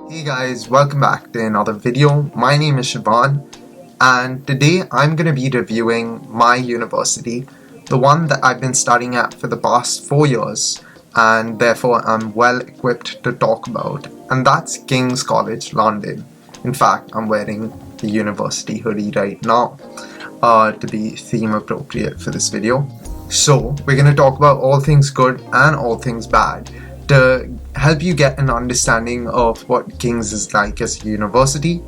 Hey guys, welcome back to another video. My name is Siobhan and today I'm going to be reviewing my university, the one that I've been studying at for the past 4 years and therefore I'm well equipped to talk about, and that's King's College London. In fact, I'm wearing the university hoodie right now to be theme appropriate for this video. So we're going to talk about all things good and all things bad to help you get an understanding of what King's is like as a university,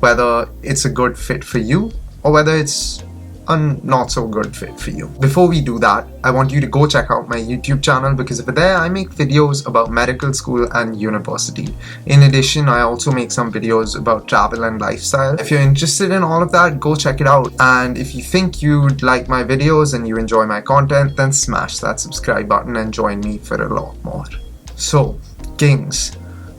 whether it's a good fit for you or whether it's a not so good fit for you. Before we do that, I want you to go check out my YouTube channel because over there I make videos about medical school and university. In addition, I also make some videos about travel and lifestyle. If you're interested in all of that, go check it out. And if you think you'd like my videos and you enjoy my content, then smash that subscribe button and join me for a lot more. So, King's.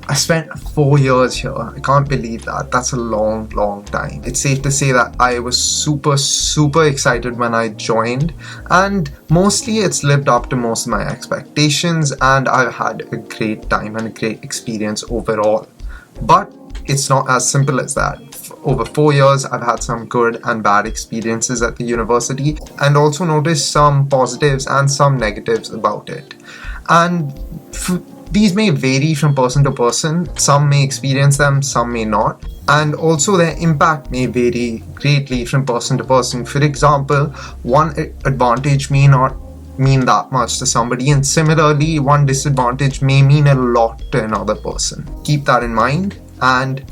I spent 4 years here. I can't believe that. That's a long time. It's safe to say that I was super excited when I joined, and mostly it's lived up to most of my expectations and I've had a great time and a great experience overall. But it's not as simple as that. Over 4 years, I've had some good and bad experiences at the university and also noticed some positives and some negatives about it. And these may vary from person to person. Some may experience them, some may not. And also their impact may vary greatly from person to person. For example, one advantage may not mean that much to somebody, and similarly, one disadvantage may mean a lot to another person. Keep that in mind and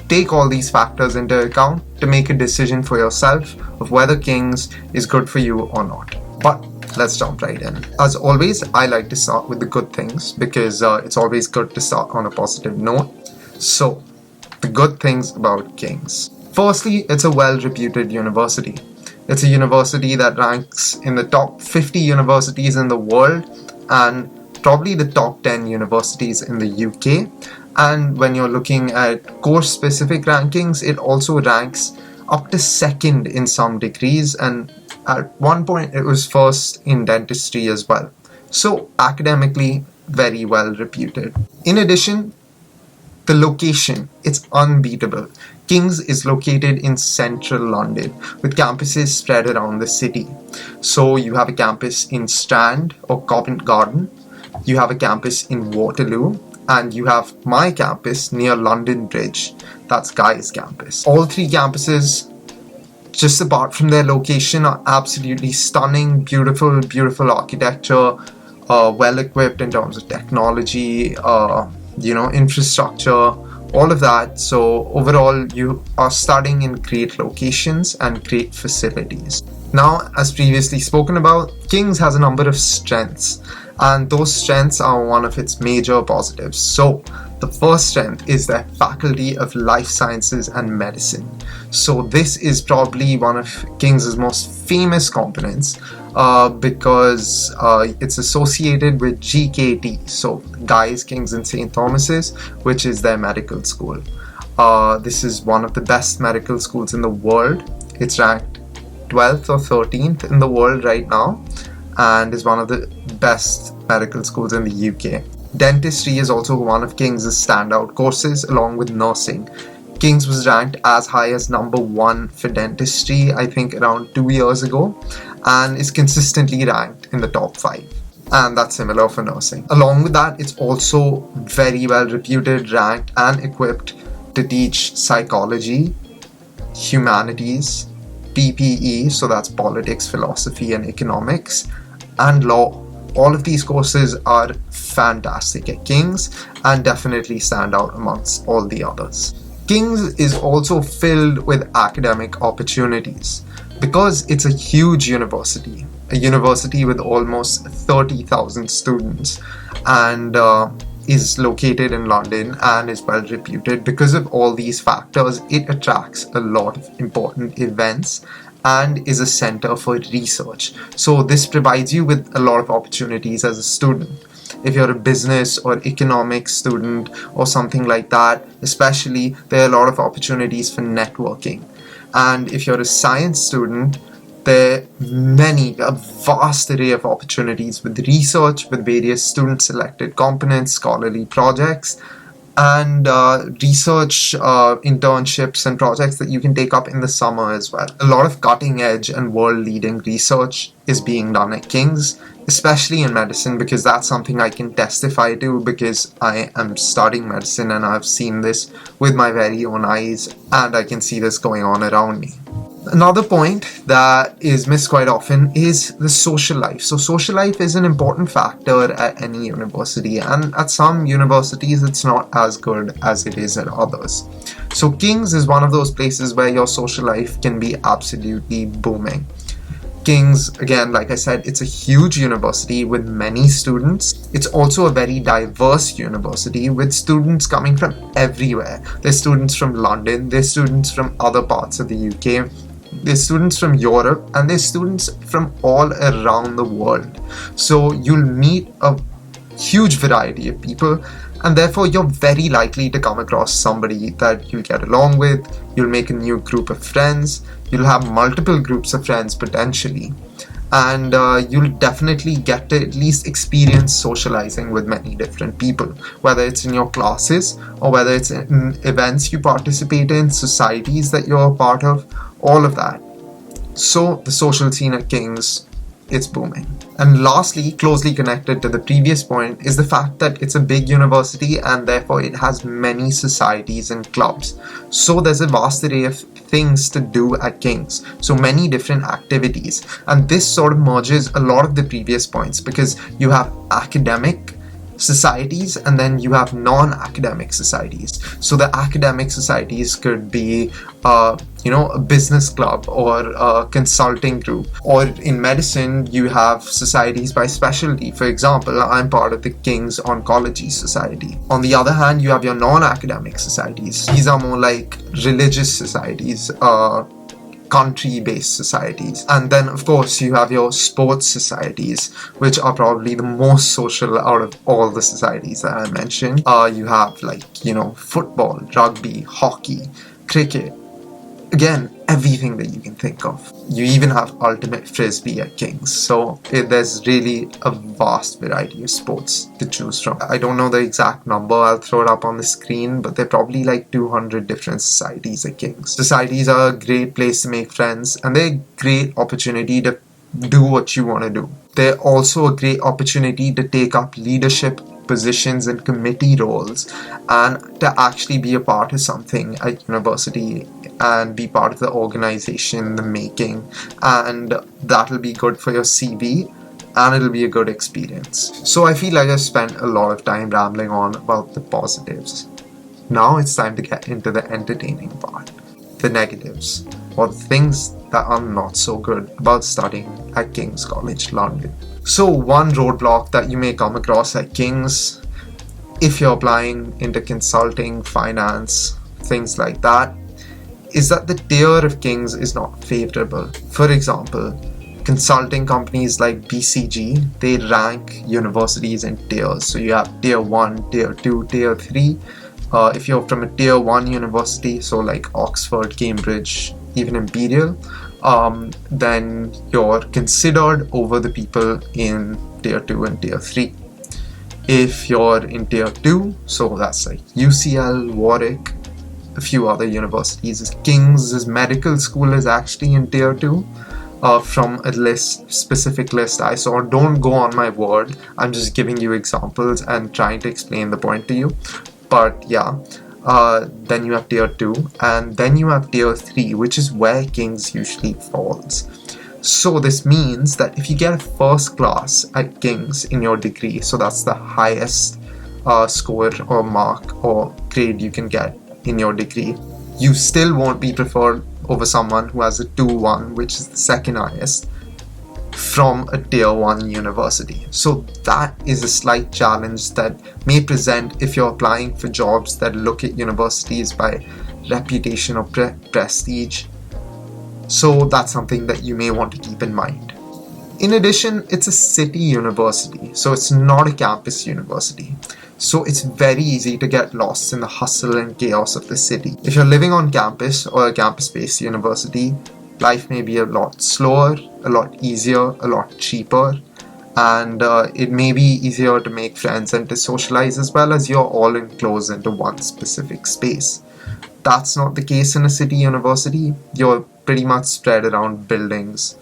take all these factors into account to make a decision for yourself of whether King's is good for you or not. But let's jump right in. As always, I like to start with the good things because it's always good to start on a positive note. So, the good things about King's. Firstly, it's a well-reputed university. It's a university that ranks in the top 50 universities in the world and probably the top 10 universities in the UK. And when you're looking at course-specific rankings, it also ranks up to second in some degrees, and at one point it was first in dentistry as well. So academically, very well reputed. In addition, the location, it's unbeatable. King's is located in central London with campuses spread around the city. So you have a campus in Strand or Covent Garden, you have a campus in Waterloo, and you have my campus near London Bridge. That's Guy's campus. All three campuses, just apart from their location, are absolutely stunning, beautiful architecture, well equipped in terms of technology, infrastructure, all of that. So overall, you are studying in great locations and great facilities. Now, as previously spoken about, King's has a number of strengths, and those strengths are one of its major positives. So the first strength is their Faculty of Life Sciences and Medicine. So this is probably one of King's most famous components because it's associated with GKT, so Guy's, King's and St. Thomas's, which is their medical school. This is one of the best medical schools in the world. It's ranked 12th or 13th in the world right now and is one of the best medical schools in the UK. Dentistry is also one of King's standout courses along with nursing. King's was ranked as high as number 1 for dentistry, I think around 2 years ago, and is consistently ranked in the top 5. And that's similar for nursing. Along with that, it's also very well reputed, ranked and equipped to teach psychology, humanities, PPE, so that's politics, philosophy and economics, and law. All of these courses are fantastic at King's and definitely stand out amongst all the others. King's is also filled with academic opportunities because it's a huge university, a university with almost 30,000 students, and is located in London and is well reputed. Because of all these factors, it attracts a lot of important events and is a center for research. So this provides you with a lot of opportunities as a student. If you're a business or economics student or something like that, especially, there are a lot of opportunities for networking. And if you're a science student, there are a vast array of opportunities with research, with various student selected components, scholarly projects, and research internships and projects that you can take up in the summer as well. A lot of cutting edge and world leading research is being done at King's, especially in medicine, because that's something I can testify to because I am studying medicine and I've seen this with my very own eyes and I can see this going on around me. Another point that is missed quite often is the social life. So social life is an important factor at any university, and at some universities it's not as good as it is at others. So King's is one of those places where your social life can be absolutely booming. King's, again, like I said, it's a huge university with many students. It's also a very diverse university with students coming from everywhere. There's students from London, there's students from other parts of the UK, there's students from Europe, and there's students from all around the world. So you'll meet a huge variety of people, and therefore you're very likely to come across somebody that you'll get along with. You'll make a new group of friends, you'll have multiple groups of friends potentially, and you'll definitely get to at least experience socializing with many different people, whether it's in your classes or whether it's in events you participate in, societies that you're a part of, all of that. So the social scene at King's, it's booming. And lastly, closely connected to the previous point, is the fact that it's a big university and therefore it has many societies and clubs. So there's a vast array of things to do at King's, so many different activities, and this sort of merges a lot of the previous points because you have academic societies and then you have non-academic societies. So the academic societies could be a business club or a consulting group, or in medicine you have societies by specialty. For example, I'm part of the King's Oncology Society. On the other hand, you have your non-academic societies. These are more like religious societies, country-based societies, and then of course you have your sports societies, which are probably the most social out of all the societies that I mentioned. You have football, rugby, hockey, cricket, again, everything that you can think of. You even have ultimate frisbee at King's, so there's really a vast variety of sports to choose from. I don't know the exact number, I'll throw it up on the screen, but there are probably like 200 different societies at King's. Societies are a great place to make friends, and they're a great opportunity to do what you want to do. They're also a great opportunity to take up leadership positions and committee roles and to actually be a part of something at university and be part of the organization, the making, and that'll be good for your CV and it'll be a good experience. So I feel like I've spent a lot of time rambling on about the positives. Now it's time to get into the entertaining part, the negatives, or the things that are not so good about studying at King's College London. So one roadblock that you may come across at King's, if you're applying into consulting, finance, things like that, is that the tier of King's is not favorable. For example, consulting companies like BCG, they rank universities in tiers. So you have tier 1, tier 2, tier 3. If you're from a tier 1 university, so like Oxford, Cambridge, even Imperial, then you're considered over the people in tier 2 and tier 3. If you're in tier 2, so that's like UCL, Warwick, a few other universities. King's Medical School is actually in tier 2 from a specific list I saw. Don't go on my word, I'm just giving you examples and trying to explain the point to you. But yeah, then you have tier 2, and then you have tier 3, which is where King's usually falls. So this means that if you get a first class at King's in your degree, so that's the highest score or mark or grade you can get in your degree, you still won't be preferred over someone who has a 2-1, which is the second highest, from a tier 1 university. So that is a slight challenge that may present if you're applying for jobs that look at universities by reputation or prestige. So that's something that you may want to keep in mind. In addition, it's a city university, so it's not a campus university. So it's very easy to get lost in the hustle and chaos of the city. If you're living on campus or a campus-based university, life may be a lot slower, a lot easier, a lot cheaper, and it may be easier to make friends and to socialize as well, as you're all enclosed into one specific space. That's not the case in a city university. You're pretty much spread around buildings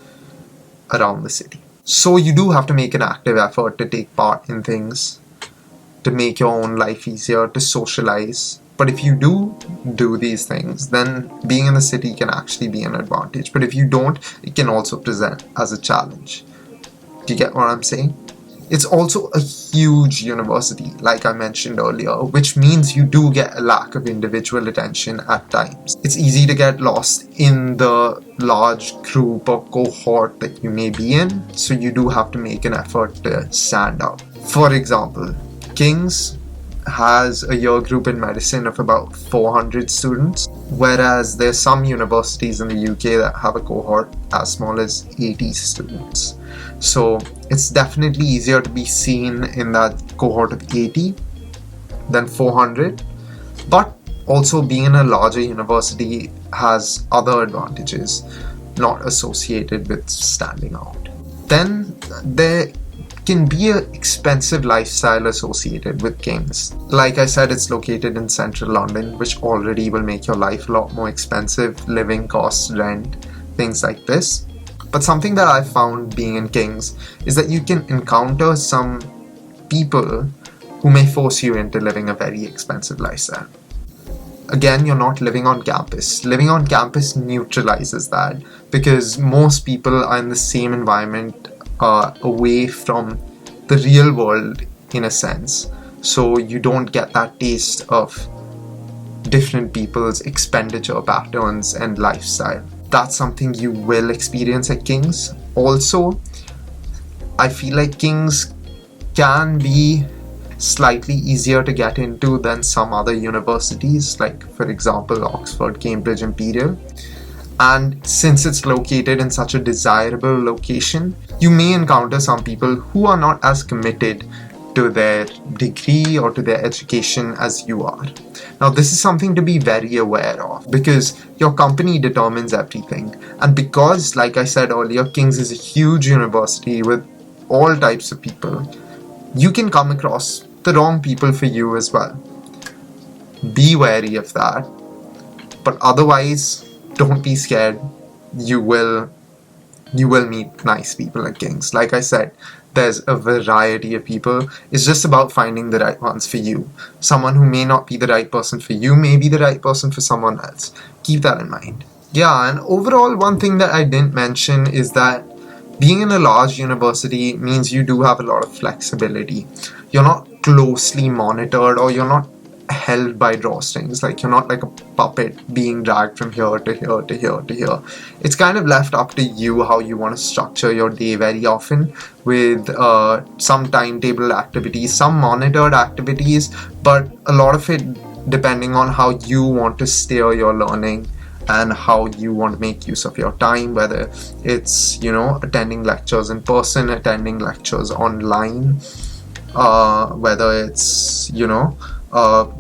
around the city. So you do have to make an active effort to take part in things, to make your own life easier, to socialize. But if you do these things, then being in the city can actually be an advantage. But if you don't, it can also present as a challenge. Do you get what I'm saying? It's also a huge university, like I mentioned earlier, which means you do get a lack of individual attention at times. It's easy to get lost in the large group or cohort that you may be in, so you do have to make an effort to stand out. For example, King's has a year group in medicine of about 400 students, whereas there's some universities in the UK that have a cohort as small as 80 students. So it's definitely easier to be seen in that cohort of 80 than 400, but also being in a larger university has other advantages not associated with standing out. Then there can be an expensive lifestyle associated with King's. Like I said, it's located in central London, which already will make your life a lot more expensive, living costs, rent, things like this. But something that I found being in King's is that you can encounter some people who may force you into living a very expensive lifestyle. Again, you're not living on campus. Living on campus neutralizes that, because most people are in the same environment, away from the real world in a sense. So you don't get that taste of different people's expenditure patterns and lifestyle. That's something you will experience at King's. Also, I feel like King's can be slightly easier to get into than some other universities, like for example Oxford, Cambridge, Imperial. And since it's located in such a desirable location, you may encounter some people who are not as committed to their degree or to their education as you are. Now, this is something to be very aware of, because your company determines everything. And because, like I said earlier, King's is a huge university with all types of people, you can come across the wrong people for you as well. Be wary of that. But otherwise, don't be scared. You will meet nice people at King's. Like I said, there's a variety of people. It's just about finding the right ones for you. Someone who may not be the right person for you may be the right person for someone else. Keep that in mind. Yeah, and overall, one thing that I didn't mention is that being in a large university means you do have a lot of flexibility. You're not closely monitored, or you're not held by drawstrings. Like, you're not like a puppet being dragged from here to here to here to here. It's kind of left up to you how you want to structure your day very often, with some timetable activities, some monitored activities, but a lot of it depending on how you want to steer your learning and how you want to make use of your time, whether it's, attending lectures in person, attending lectures online, whether it's,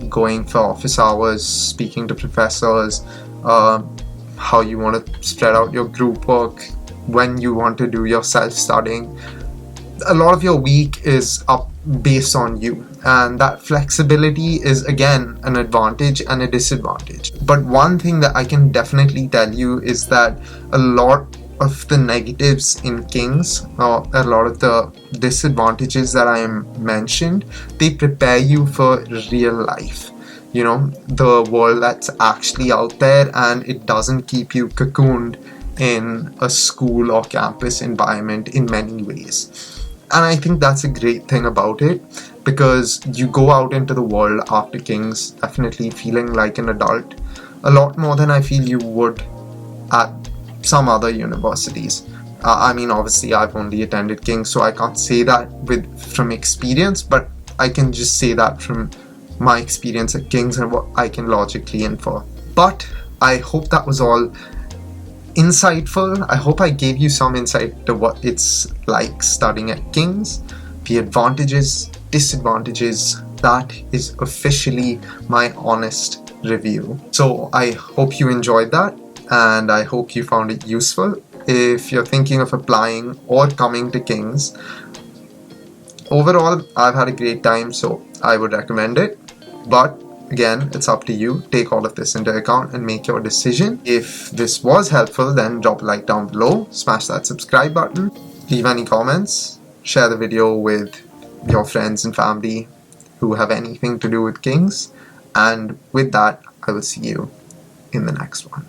going for office hours, speaking to professors, how you want to spread out your group work, when you want to do your self-studying. A lot of your week is up based on you, and that flexibility is again an advantage and a disadvantage. But one thing that I can definitely tell you is that a lot of the negatives in King's, or a lot of the disadvantages that I mentioned, they prepare you for real life. The world that's actually out there, and it doesn't keep you cocooned in a school or campus environment in many ways. And I think that's a great thing about it, because you go out into the world after King's definitely feeling like an adult, a lot more than I feel you would at some other universities. Obviously I've only attended King's, so I can't say that from experience, but I can just say that from my experience at King's and what I can logically infer. But I hope that was all insightful. I hope I gave you some insight to what it's like studying at King's, the advantages, disadvantages. That is officially my honest review. So I hope you enjoyed that, and I hope you found it useful. If you're thinking of applying or coming to King's, Overall, I've had a great time, so I would recommend it. But again, it's up to you. Take all of this into account and make your decision. If this was helpful, then drop a like down below, smash that subscribe button, leave any comments, share the video with your friends and family who have anything to do with kings. And with that, I will see you in the next one.